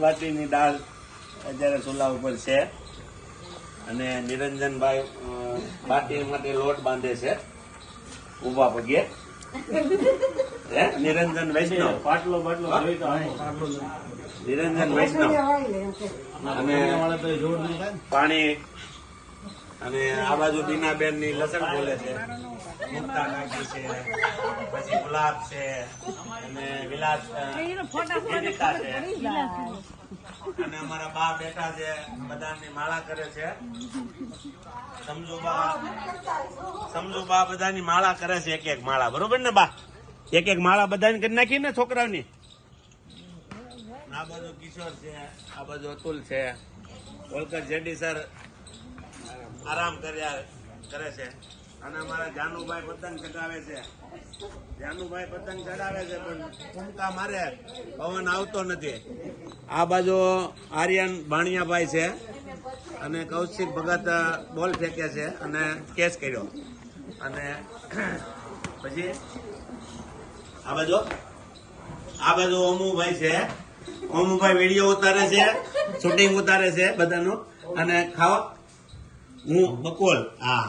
વાટીની દાળ અત્યારે ચૂલા ઉપર છે અને નિરંજનભાઈ બાટી માટે લોટ બાંધે છે ઉભા પગે. હે નિરંજન વૈષ્ણવ પાટલો બાટલો નિરંજન વૈષ્ણવ અને પાણી અને આ બાજુ દીનાબેન ની લસણ બોલે છે, મુક્તા કાકી છે, પછી ગુલાબ છે અને વિલાસ ગીતા છે અને અમારા બા બેઠા છે, બધાની માળા કરે છે. સમજુબા બધાની માળા કરે છે, એક એક માળા, બરોબર ને બા? એક એક માળા બધાની કરી નાખી ને છોકરાઓની. આ બાજુ કિશોર છે, આ બાજુ અતુલ છે, ઓલકર જેડી સર આરામ કરે છે અને અમારા જાનુભાઈ પતંગ ચગાવે છે. જાનુભાઈ પતંગ ચડાવે છે પણ ફૂંકા મારે, પવન આવતો નથી. આ બાજુ આર્યન ભાણિયાભાઈ છે અને કૌશિક ભગત બોલ ફેંકે છે અને કેસ કર્યો. અને પછી આ બાજુ ઓમુભાઈ છે. ઓમુભાઈ વિડીયો ઉતારે છે, શૂટિંગ ઉતારે છે બધાનું. અને ખાવા હું બકોલ, હા